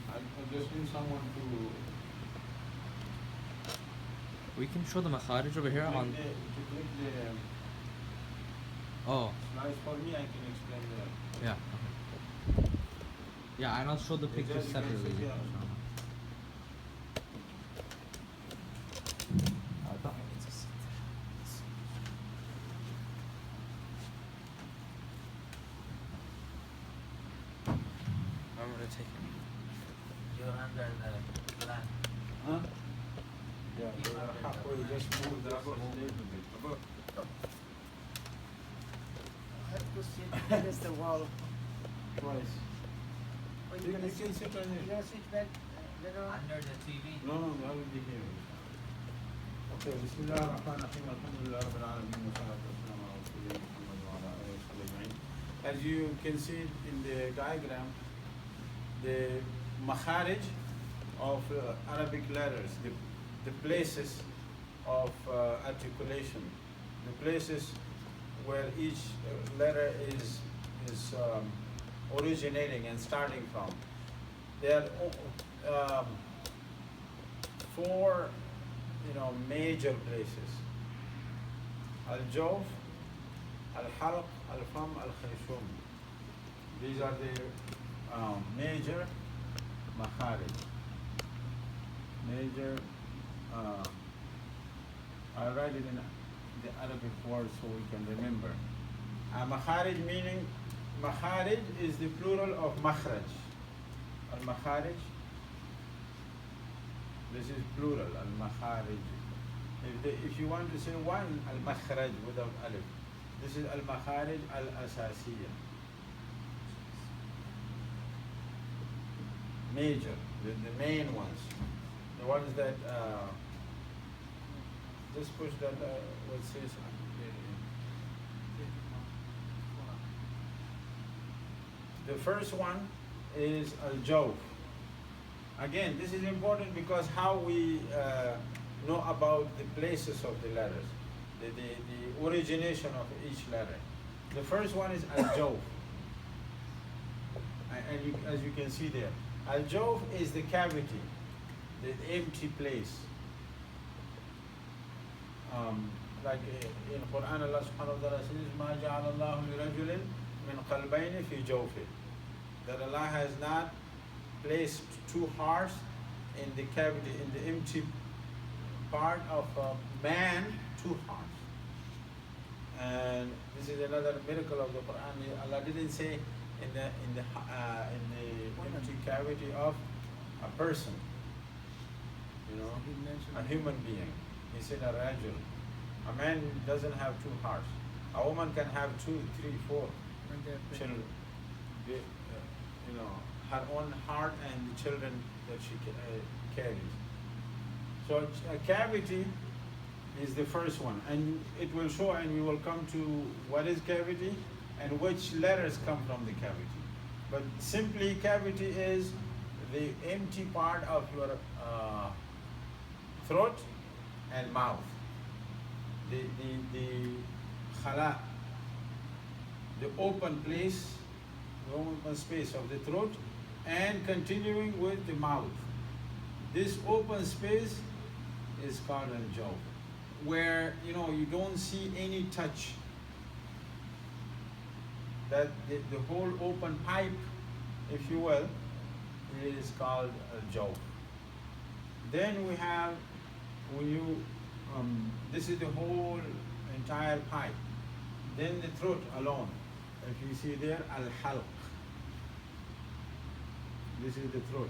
I just need someone to We can show the makharij over here on. to click the Oh, slides for me. I can explain that. yeah. Okay. Yeah, and I'll show the pictures Exactly, yes, separately. yeah. I'm gonna take it. You're under the plan. Huh? Yeah, halfway, just move this a little bit. I have to sit against the wall. Twice. Or You you're gonna can sit on you're it. gonna sit back later on? Under the TV. No, I will be here. Okay, Bismillah ar-Rahman ar-Rahim, Alhamdulillah Rabbil Alameen, wa salatu wa salam ala Rasulillah Muhammad wa ala alihi wa sahbihi ajma'in. As you can see in the diagram, the makharij of Arabic letters, the places of articulation, the places where each letter is originating and starting from. There are four, major places: al-jawf, al-halq, al-fam, al-khayshum. These are the major makharij. Major. I'll write it in the Arabic word so we can remember. Makharij meaning, makharij is the plural of makhraj. Al-makharij, this is plural, al-makharij. If you want to say one, al-makhraj without alif, this is al-makharij al-asasiyya. Major, the main ones, the ones that just push that, let's say the first one is al-jawf. Again, this is important because how we know about the places of the letters, the origination of each letter. The first one is al-jawf, and as you can see there, al-jawf is the cavity, the empty place. Like in Quran, Allah subhanahu wa ta'ala says, "Ma ja'ala Allahu li rajulin min qalbayni fi jawfi." That Allah has not placed two hearts in the cavity, in the empty part of a man, two hearts. And this is another miracle of the Quran. Allah didn't say in the empty cavity of a person, a human being. He said a rajul. A man doesn't have two hearts. A woman can have 2, 3, 4 children. Her own heart and the children that she carries. So a cavity is the first one, and it will show, and we will come to what is cavity and which letters come from the cavity. But simply, cavity is the empty part of your throat and mouth. The khala, the open place, the open space of the throat, and continuing with the mouth. This open space is called al-jawf, where you don't see any touch. That the whole open pipe, if you will, is called al-jawf. Then we have, this is the whole entire pipe. Then the throat alone. If you see there, al-halq. This is the throat.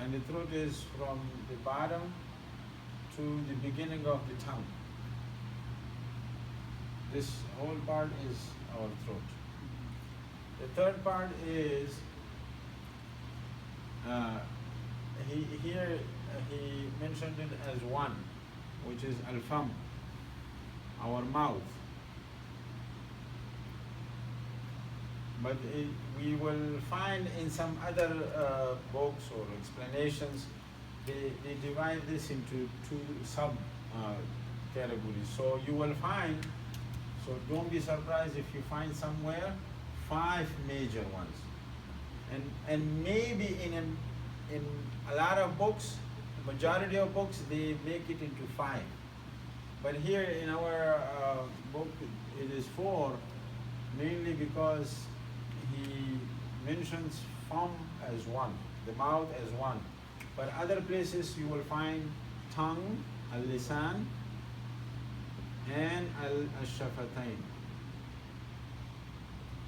And the throat is from the bottom to the beginning of the tongue. This whole part is our throat. The third part is, he mentioned it as one, which is al-fam, our mouth. But we will find in some other books or explanations, they divide this into two sub categories. So you will find So don't be surprised if you find somewhere 5 major ones. And maybe in a lot of books, the majority of books, they make it into 5. But here in our book, it is 4, mainly because he mentions fam as one, the mouth as one. But other places you will find tongue, al-lisan, and al-shafatayn.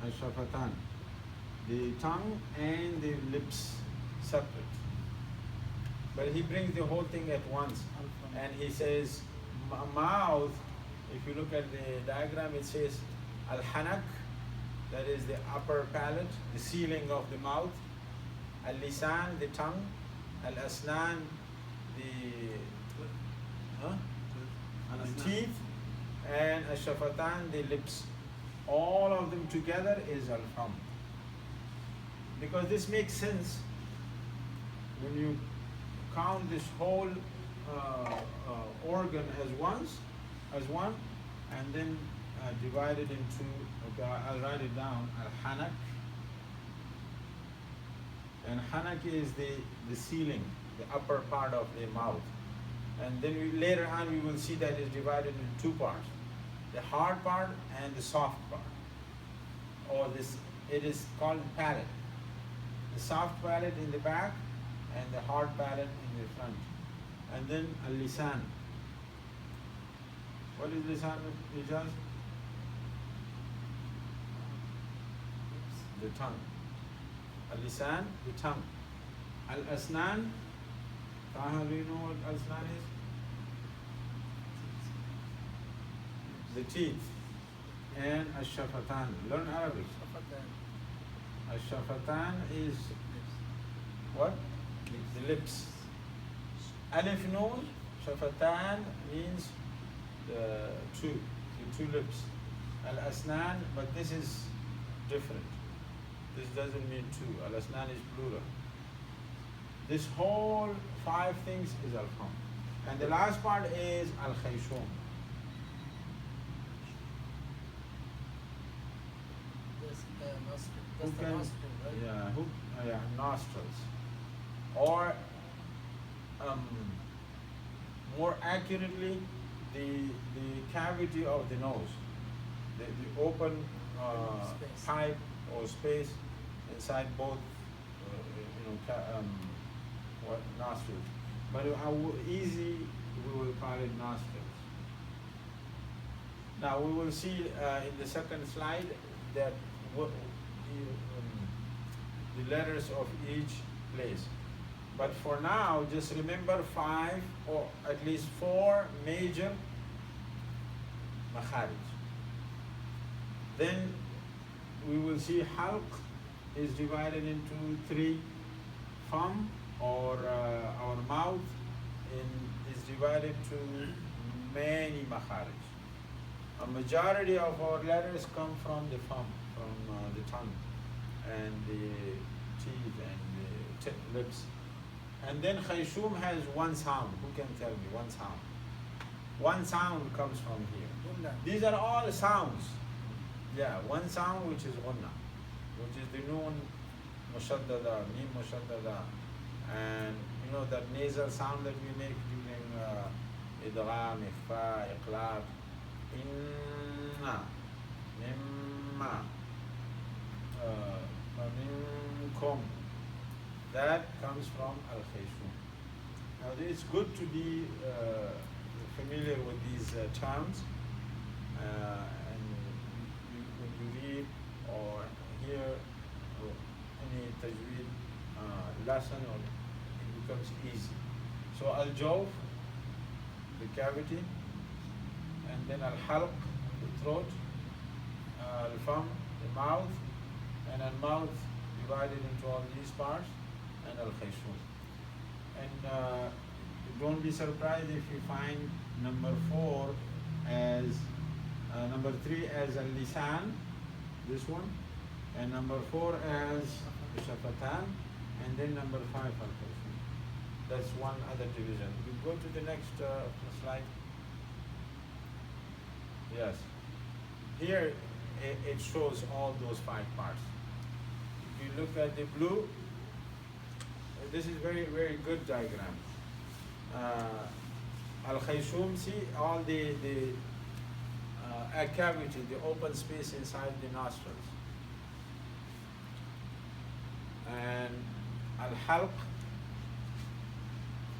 Al-shafatan. The tongue and the lips separate. But he brings the whole thing at once. And he says, mouth, if you look at the diagram, it says al-hanak, that is the upper palate, the ceiling of the mouth. Al-lisan, the tongue. Al-asnan, the teeth. And al-shafatan, the lips. All of them together is al-fam. Because this makes sense when you count this whole organ as one, and then divide it into, okay, I'll write it down, al-hanak. And hanak is the ceiling, the upper part of the mouth. And then later on we will see that it's divided into 2 parts, the hard part and the soft part. Or this, it is called palate. The soft palate in the back and the hard palate in the front. And then al-lisan. What is lisan, Ijaz? The tongue. Al-lisan, the tongue. Al-asnan, Taha, do you know what al-asnan is? The teeth. And al-shafatan. Learn Arabic. Al-shafatan is what? The lips. Alif Noon, shafatan means the two lips. Al-asnan, but this is different. This doesn't mean 2. Al-asnan is plural. This whole 5 things is al-fam. And the last part is al-khayshum. That's the nostril, right? Yeah, nostrils. Or more accurately, the cavity of the nose, the open Space. pipe or space inside both, nostrils. But easy, we will call it nostrils. Now we will see in the second slide that the letters of each place. But for now, just remember 5 or at least 4 major makharij. Then we will see halq is divided into 3. Fam, or our mouth, is divided to many makharij. A majority of our letters come from the fam, from the tongue and the teeth and the lips. And then khayshum has 1 sound. Who can tell me 1 sound? 1 sound comes from here. Gunna. These are all sounds. Yeah, 1 sound, which is gunna, which is the noon mushaddada, mim mushaddada, and you know that nasal sound that we make during idgham, ikhfa, iqlab, inna, mimma, minkum. That comes from al-khayshum. Now it's good to be familiar with these terms, and when you read or hear any tajweed lesson, or it becomes easy. So al-jawf, the cavity, and then al-halq, the throat, al-fam, the mouth, and al-mouth divided into all these parts, and al-khayshum. And don't be surprised if you find number 4 as number 3 as al-lisan, this one, and number 4 as shafatan, and then number 5 al-khayshum. That's one other division. We go to the next slide. Yes. here it shows all those 5 parts. If you look at the blue, this is very good diagram. Al-Khayshum, see all the a cavity, the open space inside the nostrils. And Al-Halq,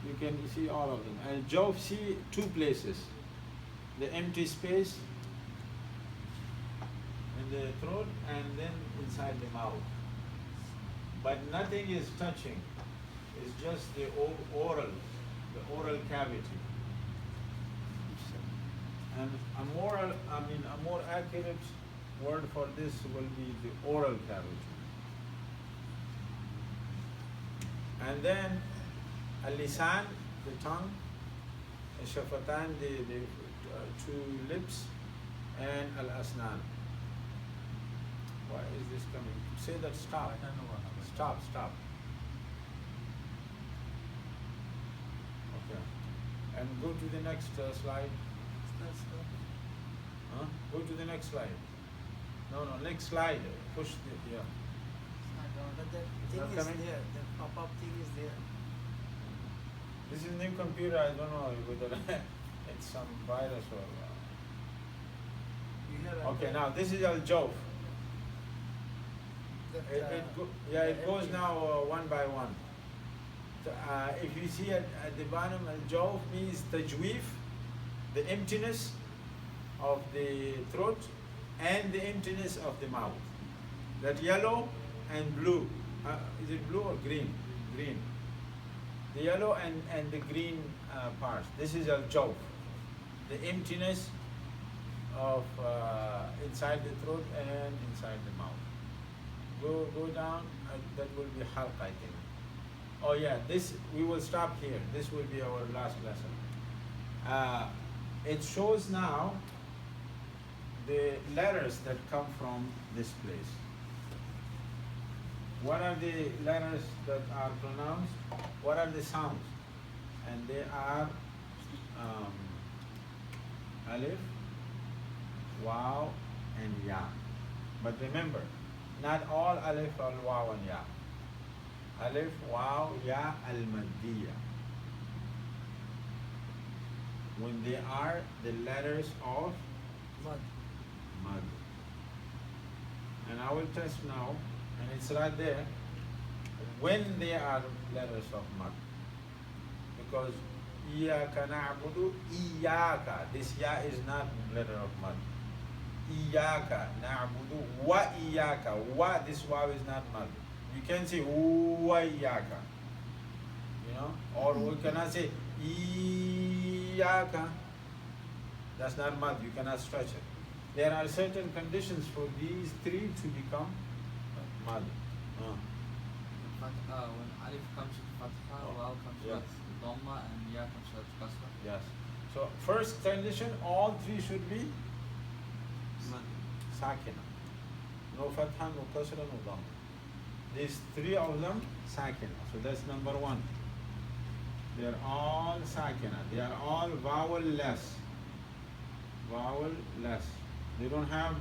you can see all of them. And Jawf, see 2 places. The empty space in the throat and then inside the mouth. But nothing is touching. It's just the oral cavity. And a more accurate word for this will be the oral cavity. And then al-lisan, the tongue, al-shafatan, the 2 lips, and al-asnan. Why is this coming? Say that stop. I don't know what happened. Stop. Okay. And go to the next slide. Huh? Go to the next slide. No, next slide. Push the, yeah. But the Not thing is coming? there. The pop-up thing is there. This is new computer. I don't know whether it's some virus or. You have Okay, now this is al-Jawf. that, It goes now one by one. If you see at the bottom, al-Jawf means tajweef, the emptiness of the throat and the emptiness of the mouth. That yellow and blue. Is it blue or green? Green. The yellow and the green parts. This is al-Jawf, the emptiness of inside the throat and inside the mouth. Go down. That will be halq, I think. Oh yeah, this we will stop here. This will be our last lesson. It shows now the letters that come from this place. What are the letters that are pronounced? What are the sounds? And they are alif, waw, and ya. But remember, not all alif are waw and ya. Alif, waw, ya, al-maddiya. When they are the letters of mud. mud. And I will test now, and it's right there, when they are letters of mud. Because Iyaka na'budu, Iyaka, this ya is not letter of mud. Iyaka na'budu, wa Iyaka, wa, this waw is not mud. You can say wa Iyaka, you know, or we cannot say Iyaka, that's not mud, you cannot stretch it. There are certain conditions for these 3 to become mud. When alif comes with fatha, waw comes Yes. with dhamma, and ya comes with kasra. Yes. So first condition, all 3 should be sakina. No fatha, no kasra, no dhamma. These 3 of them sakina. So that's number 1. They are all sakina. They are all vowel-less. Vowel-less. They don't have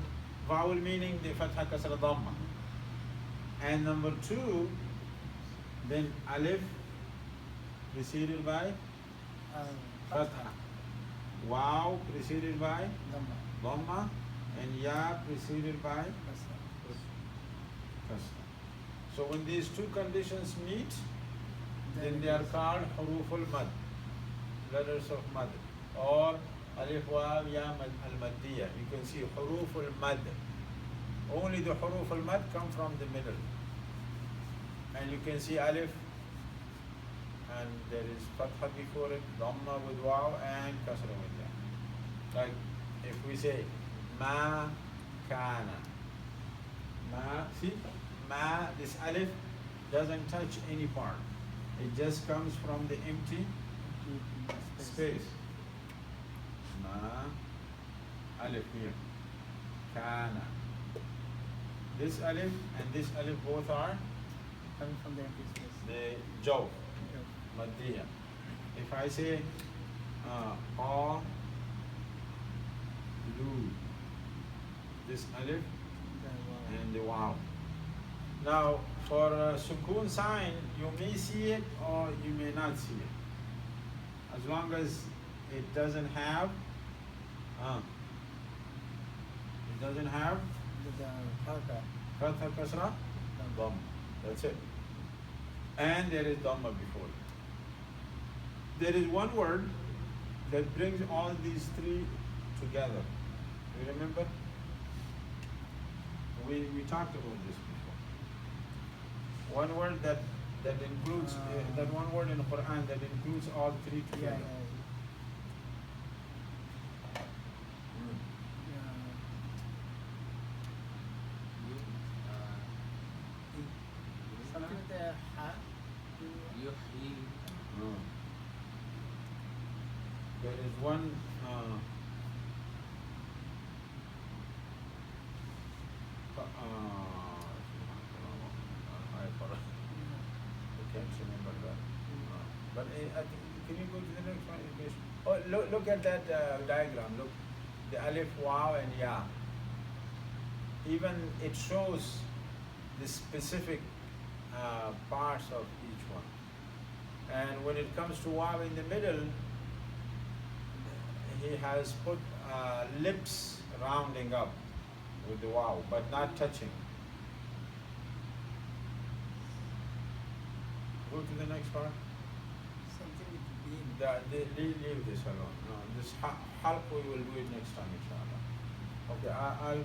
vowel meaning the fatha, kasra, dhamma. And number 2, then alif preceded by fatha, waw preceded by dhamma, and ya preceded by kasra. So when these 2 conditions meet, then they are called huruful mad, letters of mad, or alif, waw, ya, al-maddiya. You can see huruful mad. Only the huruful mad come from the middle. And you can see alif, and there is fatha before it, dhamma with waw, and kasra with ya. Like if we say ma kana, ma, see, ma, this alif doesn't touch any part. It just comes from the empty space. Ma, alif here, kana. This alif and this alif both are Coming from the empty space. the jawf, maddiya. If I say lu, this alif Then wow. and the wow. Now, for sukoon sign, you may see it or you may not see it. As long as it doesn't have, The haraka. fatha kasra, dhamma. That's it. And there is dhamma before it. There is one word that brings all these three together. You remember? We talked about this before. One word that includes that one word in the Quran that includes all three Yeah, together. yeah. Something with the ha. Yuhyi. Mm. There is one. I forgot. I can't remember that. But I think, can you go to the next one? Oh, look at that diagram. Look, the alif, waw, and ya. Even it shows the specific parts of each one. And when it comes to waw in the middle, he has put lips rounding up with the waw, but not touching. Go to the next part. Something with the beam. Leave this alone. No, this halq we will do it next time, inshallah. Okay, I'll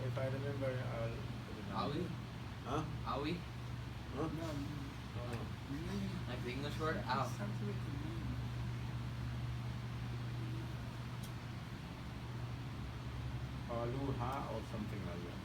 if I remember, I'll put it down. Awi? Huh? Awi? Huh? No, beam. Like the English word? Ow. Something with the beam. Aluha or something like that.